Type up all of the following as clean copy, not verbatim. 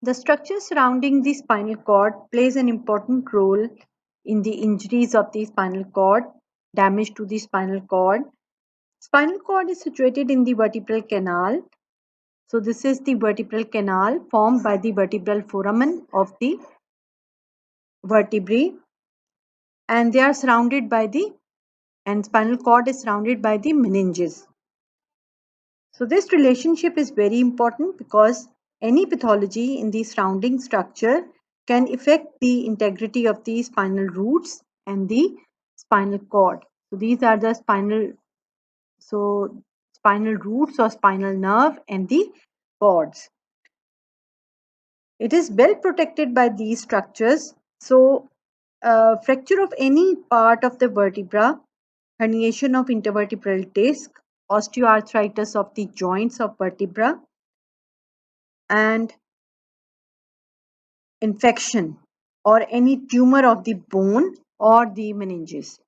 The structure surrounding the spinal cord plays an important role in the injuries of the spinal cord, damage to the spinal cord. Spinal cord is situated in the vertebral canal. So this is the vertebral canal formed by the vertebral foramen of the vertebrae, and they are surrounded by the and spinal cord is surrounded by the meninges. So this relationship is very important because any pathology in the surrounding structure can affect the integrity of the spinal roots and the spinal cord. So these are the spinal roots or spinal nerve and the cords. It is well protected by these structures. So fracture of any part of the vertebra, herniation of intervertebral disc, osteoarthritis of the joints of vertebra, and infection or any tumor of the bone or the meninges.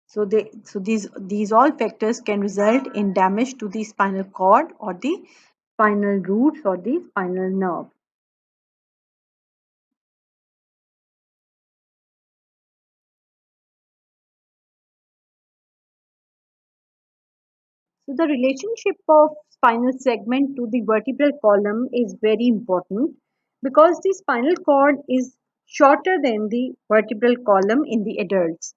So these all factors can result in damage to the spinal cord or the spinal roots or the spinal nerve. So the relationship of spinal segment to the vertebral column is very important because the spinal cord is shorter than the vertebral column in the adults,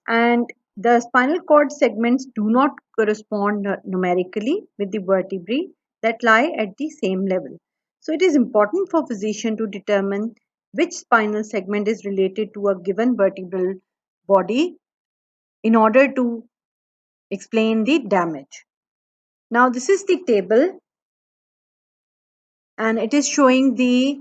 and the spinal cord segments do not correspond numerically with the vertebrae that lie at the same level. So it is important for physician to determine which spinal segment is related to a given vertebral body in order to explain the damage. Now this is the table and it is showing the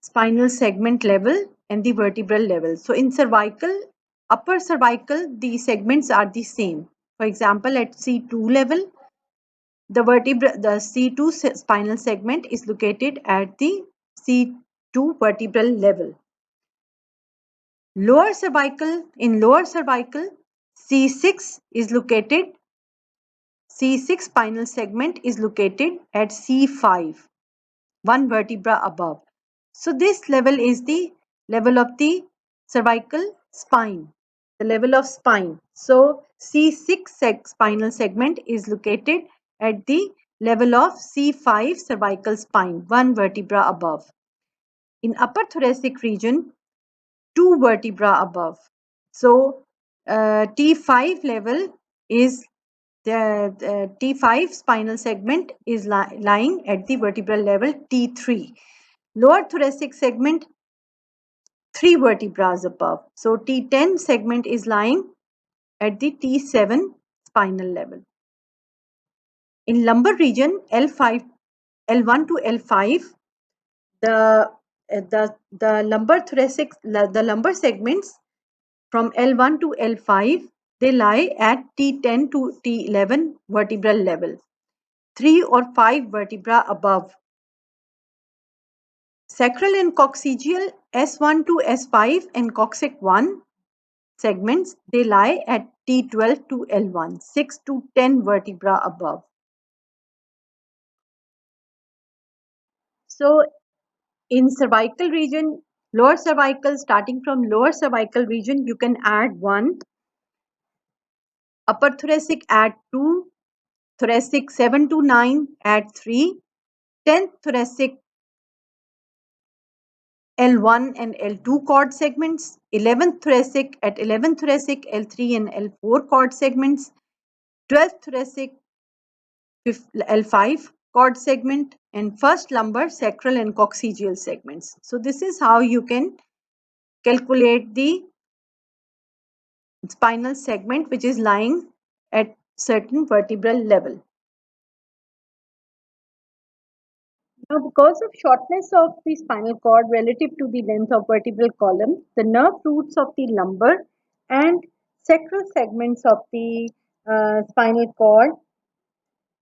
spinal segment level and the vertebral level. So in cervical, upper cervical, the segments are the same. For example, at C2 level, the C2 spinal segment is located at the C2 vertebral level. Lower cervical, in lower cervical, C6 is located, C6 spinal segment is located at C5, one vertebra above. So this level is the level of the cervical spine, the level of spine. So C6 spinal segment is located at the level of C5 cervical spine, one vertebra above. In upper thoracic region, two vertebra above. So T5 level is the T5 spinal segment is lying at the vertebral level T3. Lower thoracic segment, three vertebrae above. So T10 segment is lying at the T7 spinal level. In lumbar region L5, L1 to L5, the lumbar segments from L1 to L5, they lie at T10 to T11 vertebral level, 3 or 5 vertebra above. Sacral and coccygeal S1 to S5 and coccyx 1 segments, they lie at T12 to L1, 6 to 10 vertebra above. So in cervical region, lower cervical, starting from lower cervical region, you can add 1, upper thoracic add 2, thoracic 7 to 9 add 3, 10th thoracic L1 and L2 cord segments, 11th thoracic at 11th thoracic L3 and L4 cord segments, 12th thoracic L5 cord segment, and first lumbar sacral and coccygeal segments. So this is how you can calculate the spinal segment which is lying at certain vertebral level. Now, because of shortness of the spinal cord relative to the length of vertebral column, the nerve roots of the lumbar and sacral segments of the spinal cord,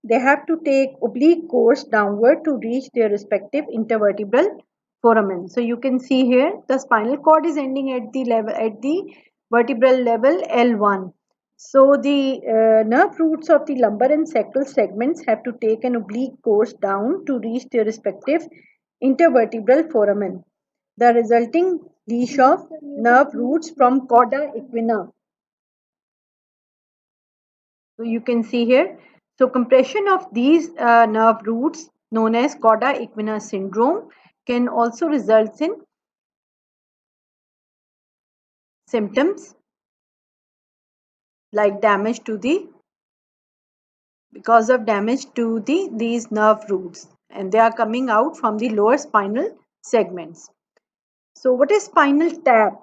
they have to take oblique course downward to reach their respective intervertebral foramen. So you can see here the spinal cord is ending at the level at the vertebral level L1. So the nerve roots of the lumbar and sacral segments have to take an oblique course down to reach their respective intervertebral foramen, the resulting leash of nerve roots from cauda equina. So you can see here. So compression of these nerve roots known as cauda equina syndrome can also result in symptoms like damage to the because of damage to these nerve roots, and they are coming out from the lower spinal segments. So what is spinal tap?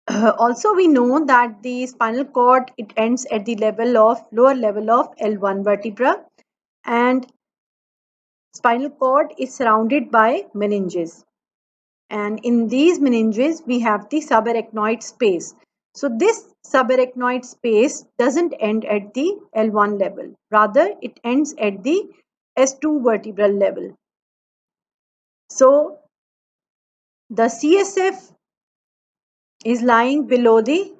Also we know that the spinal cord, it ends at the level of lower level of L1 vertebra, and spinal cord is surrounded by meninges, and in these meninges we have the subarachnoid space. So this subarachnoid space doesn't end at the L1 level, rather it ends at the S2 vertebral level. So the CSF is lying below the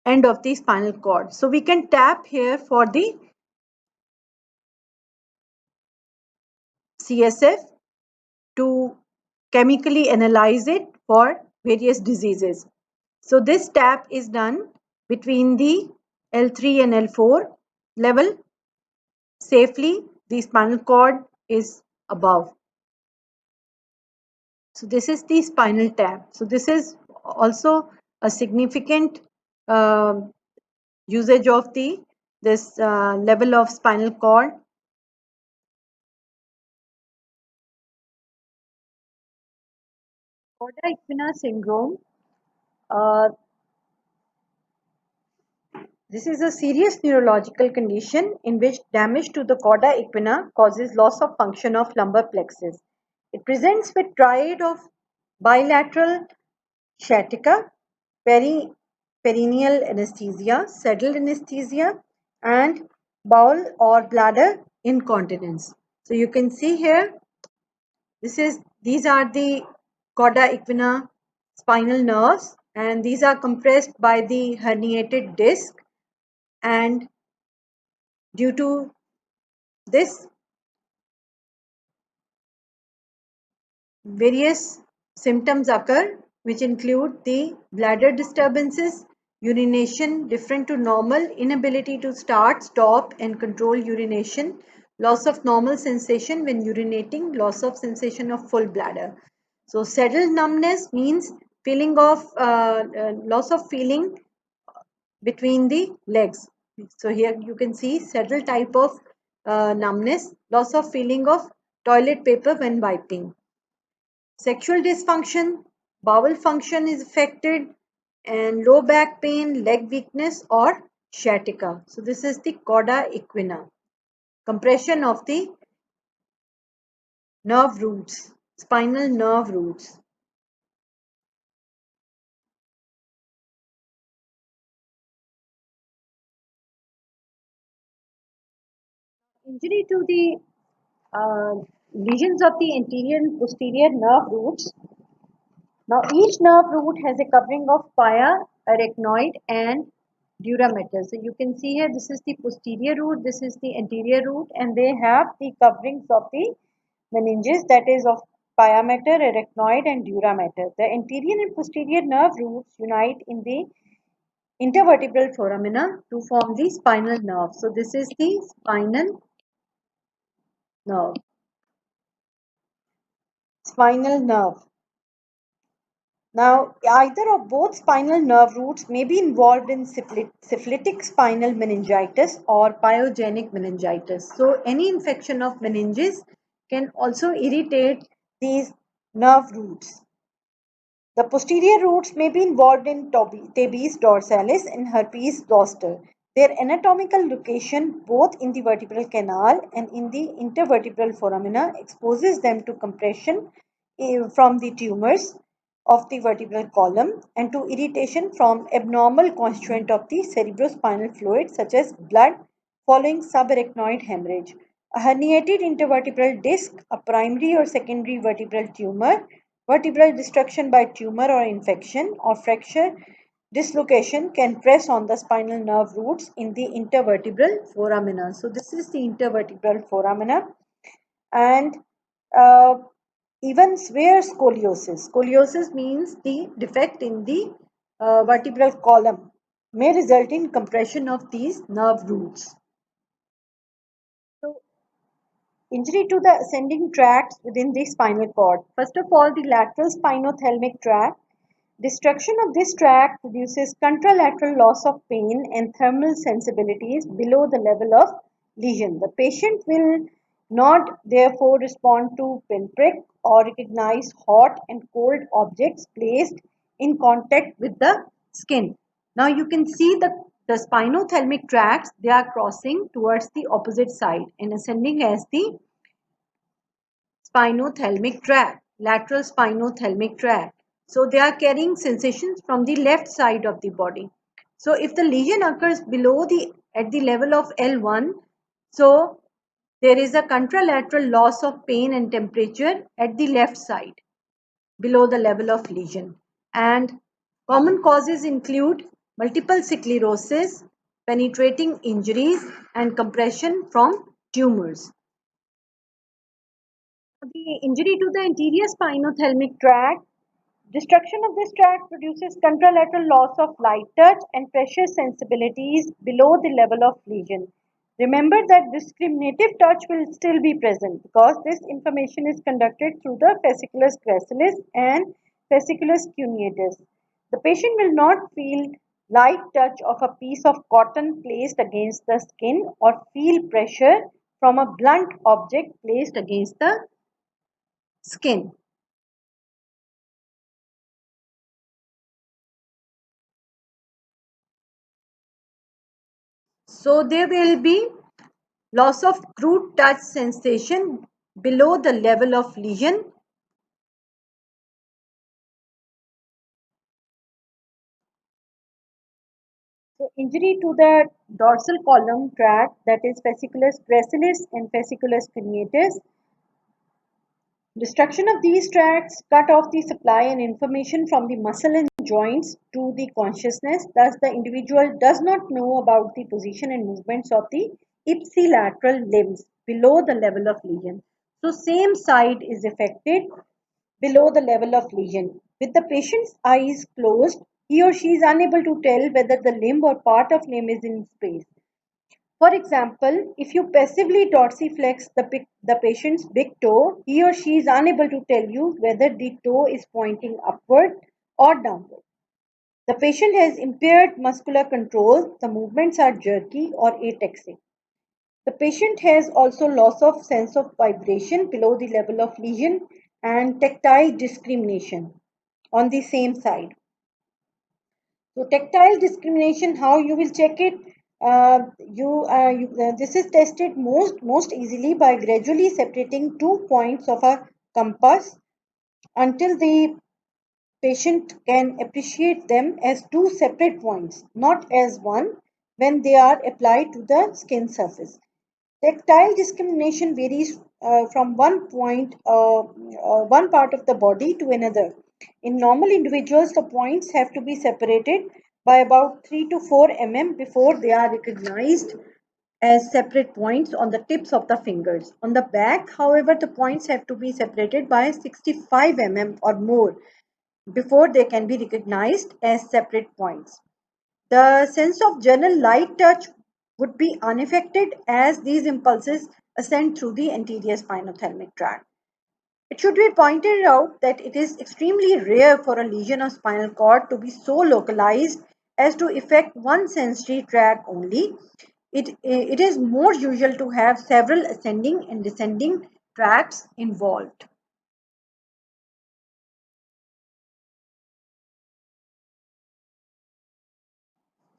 end of the spinal cord. So we can tap here for the CSF to chemically analyze it for various diseases. So this tap is done between the L3 and L4 level. Safely, the spinal cord is above. So this is the spinal tap. So this is also a significant uh, usage of this level of spinal cord. Cauda equina syndrome. Uh, this is a serious neurological condition in which damage to the cauda equina causes loss of function of lumbar plexus. It presents with triad of bilateral sciatica, perineal anesthesia, saddle anesthesia, and bowel or bladder incontinence. So you can see here, these are the cauda equina spinal nerves, and these are compressed by the herniated disc, and due to this various symptoms occur, which include the bladder disturbances, urination different to normal, inability to start, stop, and control urination, loss of normal sensation when urinating, loss of sensation of full bladder. So, saddle numbness means feeling of loss of feeling between the legs. So, here you can see saddle type of numbness, loss of feeling of toilet paper when wiping. Sexual dysfunction, bowel function is affected, and low back pain, leg weakness, or sciatica. So this is the cauda equina. Compression of the nerve roots, spinal nerve roots. Injury to the lesions of the anterior and posterior nerve roots. Now each nerve root has a covering of pia, arachnoid, and dura mater. So you can see here, this is the posterior root, this is the anterior root, and they have the coverings of the meninges, that is of pia mater, arachnoid, and dura mater. The anterior and posterior nerve roots unite in the intervertebral foramina to form the spinal nerve. So this is the spinal nerve. Spinal nerve. Now, either or both spinal nerve roots may be involved in syphilitic spinal meningitis or pyogenic meningitis. So, any infection of meninges can also irritate these nerve roots. The posterior roots may be involved in tabes dorsalis and herpes zoster. Their anatomical location, both in the vertebral canal and in the intervertebral foramina, exposes them to compression from the tumors of the vertebral column and to irritation from abnormal constituent of the cerebrospinal fluid, such as blood following subarachnoid hemorrhage. A herniated intervertebral disc, a primary or secondary vertebral tumor, vertebral destruction by tumor or infection, or fracture dislocation can press on the spinal nerve roots in the intervertebral foramina. So this is the intervertebral foramina, and uh, even severe scoliosis. Scoliosis means the defect in the vertebral column may result in compression of these nerve roots. So, injury to the ascending tracts within the spinal cord. First of all, the lateral spinothalamic tract. Destruction of this tract produces contralateral loss of pain and thermal sensibilities below the level of lesion. The patient will not therefore respond to pinprick or recognize hot and cold objects placed in contact with the skin. Now you can see the spinothalamic tracts, they are crossing towards the opposite side and ascending as the spinothalamic tract, lateral spinothalamic tract. So they are carrying sensations from the left side of the body. So if the lesion occurs below the at the level of L1, so there is a contralateral loss of pain and temperature at the left side below the level of lesion. And common causes include multiple sclerosis, penetrating injuries, and compression from tumors. The injury to the anterior spinothalamic tract. Destruction of this tract produces contralateral loss of light touch and pressure sensibilities below the level of lesion. Remember that discriminative touch will still be present because this information is conducted through the fasciculus gracilis and fasciculus cuneatus. The patient will not feel light touch of a piece of cotton placed against the skin or feel pressure from a blunt object placed against the skin. So there will be loss of crude touch sensation below the level of lesion. So injury to the dorsal column tract, that is fasciculus gracilis and fasciculus cuneatus. Destruction of these tracts cut off the supply and information from the muscle and joints to the consciousness. Thus, the individual does not know about the position and movements of the ipsilateral limbs below the level of lesion. So, same side is affected below the level of lesion. With the patient's eyes closed, he or she is unable to tell whether the limb or part of limb is in space. For example, if you passively dorsiflex the patient's big toe, he or she is unable to tell you whether the toe is pointing upward or downward. The patient has impaired muscular control, the movements are jerky or ataxic. The patient has also loss of sense of vibration below the level of lesion and tactile discrimination on the same side. So tactile discrimination, how you will check it? This is tested most easily by gradually separating 2 points of a compass until the patient can appreciate them as two separate points, not as one when they are applied to the skin surface. Tactile discrimination varies from one part of the body to another. In normal individuals, the points have to be separated by about 3 to 4 mm before they are recognized as separate points on the tips of the fingers. On the back, however, the points have to be separated by 65 mm or more before they can be recognized as separate points. The sense of general light touch would be unaffected as these impulses ascend through the anterior spinothalamic tract. It should be pointed out that it is extremely rare for a lesion of spinal cord to be so localized as to affect one sensory tract only. It is more usual to have several ascending and descending tracts involved.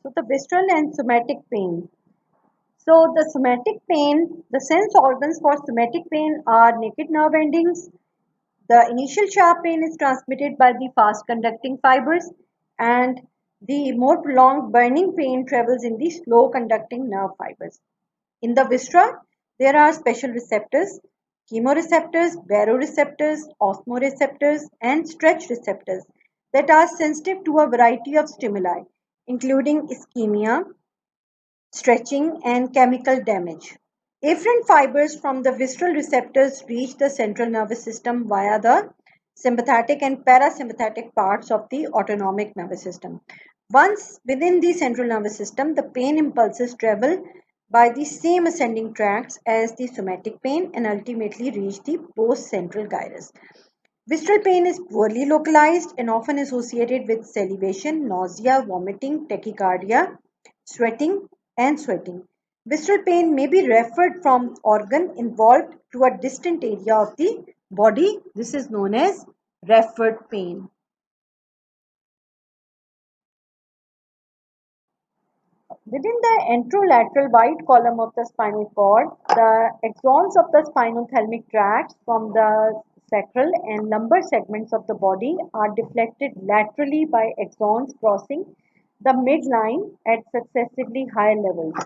So the visceral and somatic pain. So the somatic pain, the sense organs for somatic pain are naked nerve endings. The initial sharp pain is transmitted by the fast conducting fibers and the more prolonged burning pain travels in the slow conducting nerve fibers. In the viscera, there are special receptors, chemoreceptors, baroreceptors, osmoreceptors, and stretch receptors that are sensitive to a variety of stimuli, including ischemia, stretching, and chemical damage. Afferent fibers from the visceral receptors reach the central nervous system via the sympathetic and parasympathetic parts of the autonomic nervous system. Once within the central nervous system, the pain impulses travel by the same ascending tracts as the somatic pain and ultimately reach the post-central gyrus. Visceral pain is poorly localized and often associated with salivation, nausea, vomiting, tachycardia, sweating, and sweating. Visceral pain may be referred from organ involved to a distant area of the body. This is known as referred pain. Within the anterolateral white column of the spinal cord, the axons of the spinothalamic tracts from the sacral and lumbar segments of the body are deflected laterally by axons crossing the midline at successively higher levels.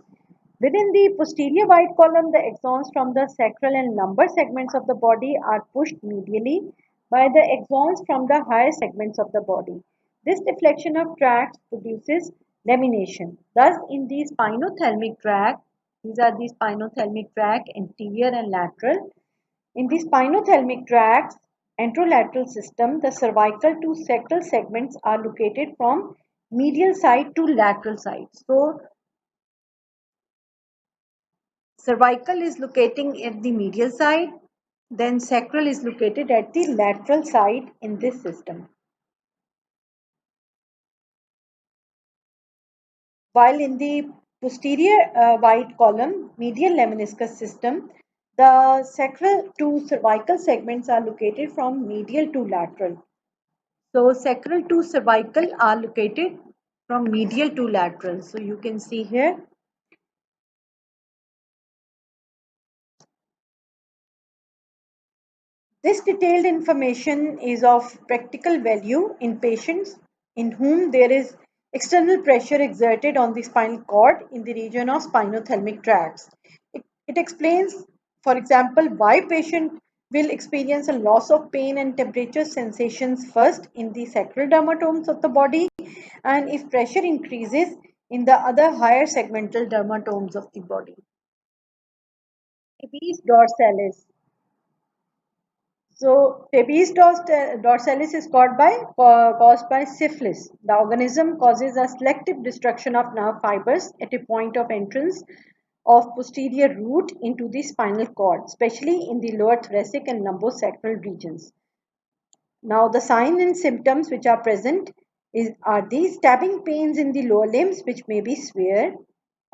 Within the posterior white column, the axons from the sacral and lumbar segments of the body are pushed medially by the axons from the higher segments of the body. This deflection of tracts produces lamination. Thus, in the spinothalamic tract, these are the spinothalamic tract, anterior and lateral. In the spinothalamic tracts, anterolateral system, the cervical to sacral segments are located from medial side to lateral side. So, cervical is locating at the medial side, then sacral is located at the lateral side in this system. While in the posterior white column, medial lemniscus system, the sacral to cervical segments are located from medial to lateral. So sacral to cervical are located from medial to lateral. So you can see here. This detailed information is of practical value in patients in whom there is external pressure exerted on the spinal cord in the region of spinothalamic tracts. It explains, for example, why patient will experience a loss of pain and temperature sensations first in the sacral dermatomes of the body, and if pressure increases in the other higher segmental dermatomes of the body. Tabes dorsalis. So, dorsalis is caused by syphilis. The organism causes a selective destruction of nerve fibers at a point of entrance of posterior root into the spinal cord, especially in the lower thoracic and lumbosacral regions. Now, the signs and symptoms which are present are these stabbing pains in the lower limbs, which may be severe,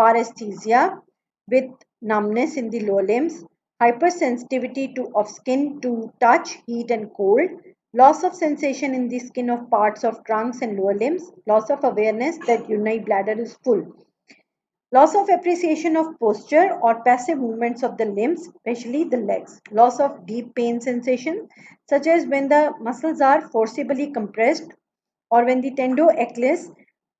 paresthesia with numbness in the lower limbs, hypersensitivity of skin to touch, heat, and cold, loss of sensation in the skin of parts of trunks and lower limbs, loss of awareness that urinary bladder is full. Loss of appreciation of posture or passive movements of the limbs, especially the legs. Loss of deep pain sensation, such as when the muscles are forcibly compressed or when the tendo achilles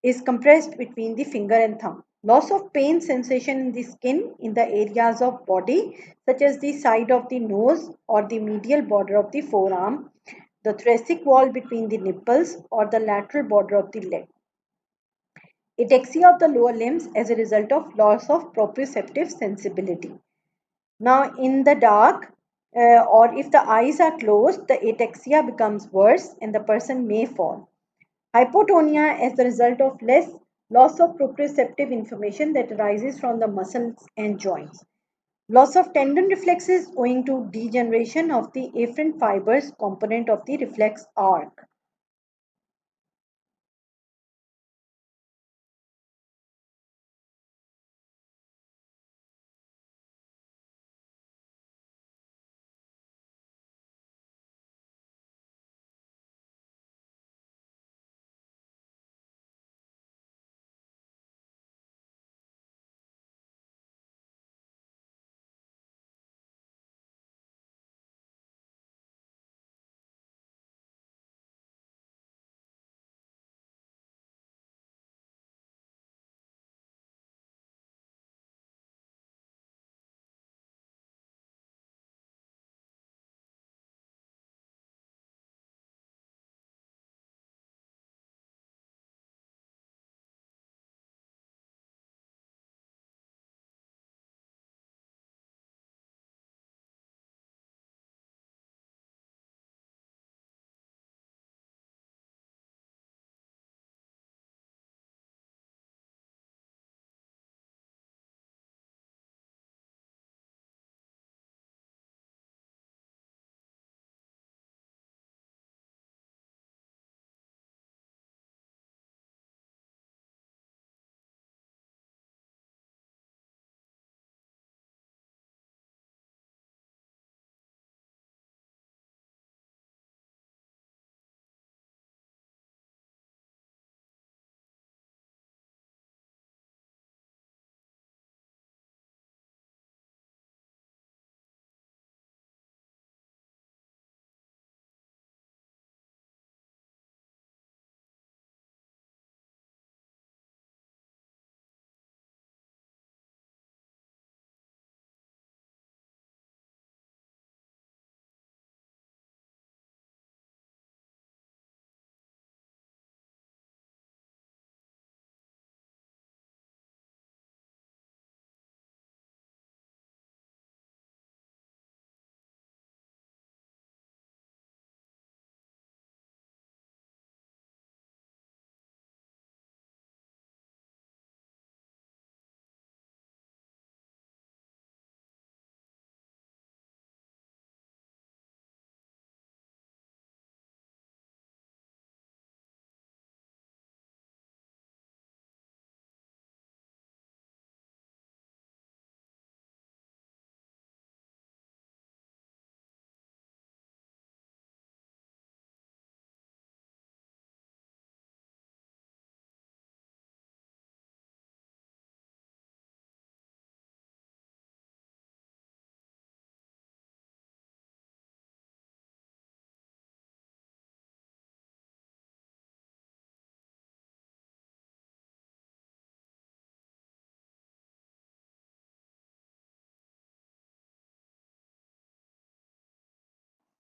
is compressed between the finger and thumb. Loss of pain sensation in the skin in the areas of body, such as the side of the nose or the medial border of the forearm, the thoracic wall between the nipples, or the lateral border of the leg. Ataxia of the lower limbs as a result of loss of proprioceptive sensibility. Now, in the dark or if the eyes are closed, the ataxia becomes worse and the person may fall. Hypotonia as the result of less loss of proprioceptive information that arises from the muscles and joints. Loss of tendon reflexes owing to degeneration of the afferent fibers component of the reflex arc.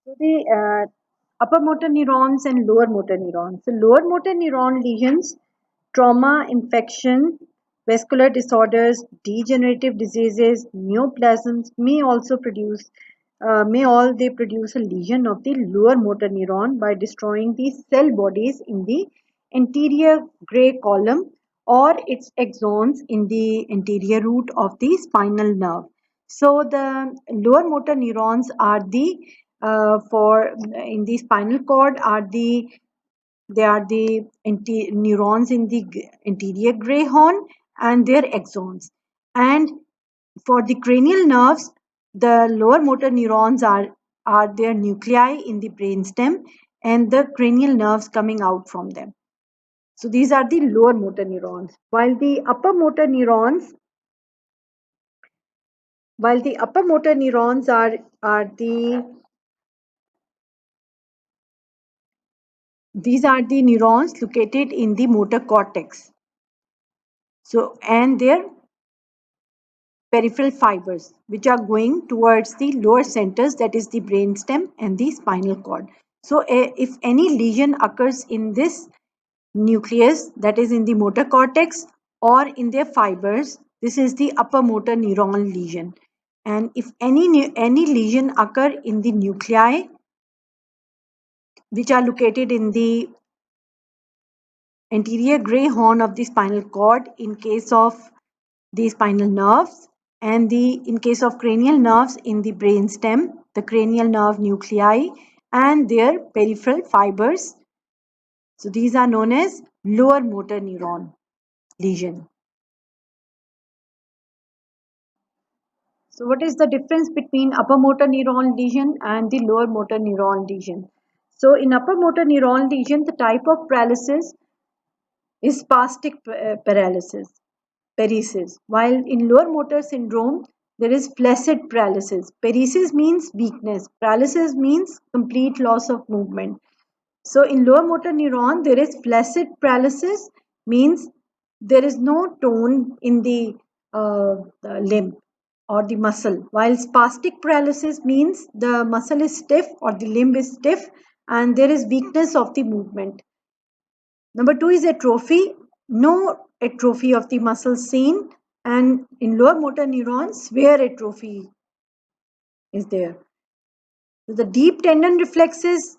So the upper motor neurons and lower motor neurons. So lower motor neuron lesions, trauma, infection, vascular disorders, degenerative diseases, neoplasms may all they produce a lesion of the lower motor neuron by destroying the cell bodies in the anterior gray column or its axons in the anterior root of the spinal nerve. So the lower motor neurons are the for in the spinal cord are they are the neurons in the anterior gray horn and their axons. And for the cranial nerves, the lower motor neurons are their nuclei in the brainstem and the cranial nerves coming out from them. So these are the lower motor neurons. While the upper motor neurons are these are the neurons located in the motor cortex. So and their peripheral fibers which are going towards the lower centers, that is the brainstem and the spinal cord. So if any lesion occurs in this nucleus, that is in the motor cortex or in their fibers, this is the upper motor neuron lesion. And if any lesion occur in the nuclei which are located in the anterior gray horn of the spinal cord in case of the spinal nerves, and in case of cranial nerves in the brainstem, the cranial nerve nuclei and their peripheral fibers. So these are known as lower motor neuron lesion. So what is the difference between upper motor neuron lesion and the lower motor neuron lesion? So in upper motor neuron lesion, the type of paralysis is spastic paralysis, paresis, while in lower motor syndrome, there is flaccid paralysis. Paresis means weakness, paralysis means complete loss of movement. So in lower motor neuron, there is flaccid paralysis, means there is no tone in the limb or the muscle, while spastic paralysis means the muscle is stiff or the limb is stiff and there is weakness of the movement. Number two is atrophy. No atrophy of the muscle seen, and in lower motor neurons, where atrophy is there. So the deep tendon reflexes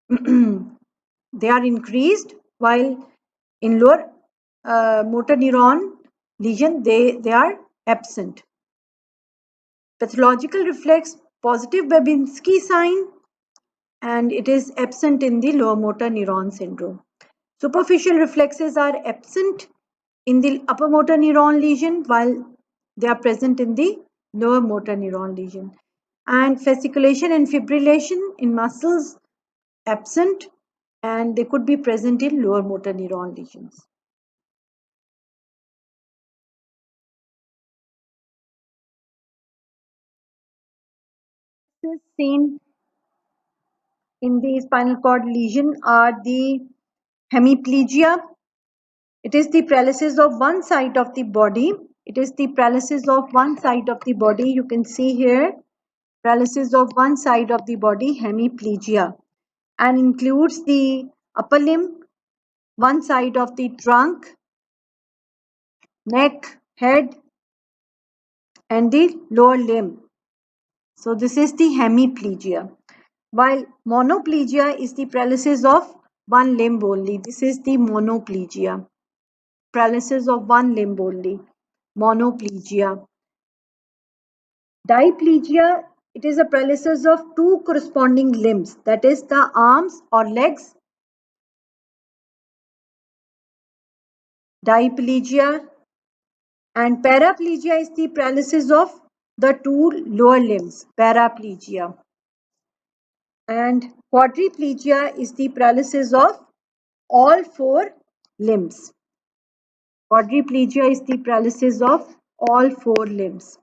they are increased, while in lower motor neuron lesion they are absent. Pathological reflex, positive Babinski sign, and it is absent in the lower motor neuron syndrome. Superficial reflexes are absent in the upper motor neuron lesion while they are present in the lower motor neuron lesion. And fasciculation and fibrillation in muscles absent, and they could be present in lower motor neuron lesions. Seen in the spinal cord lesion are the hemiplegia. It is the paralysis of one side of the body. It is the paralysis of one side of the body. You can see here paralysis of one side of the body, hemiplegia, and includes the upper limb, one side of the trunk, neck, head, and the lower limb. So this is the hemiplegia. While monoplegia is the paralysis of one limb only. This is the monoplegia. Paralysis of one limb only. Monoplegia. Diplegia, it is a paralysis of two corresponding limbs, that is the arms or legs. Diplegia. And paraplegia is the paralysis of the two lower limbs, paraplegia. And quadriplegia is the paralysis of all four limbs. Quadriplegia is the paralysis of all four limbs.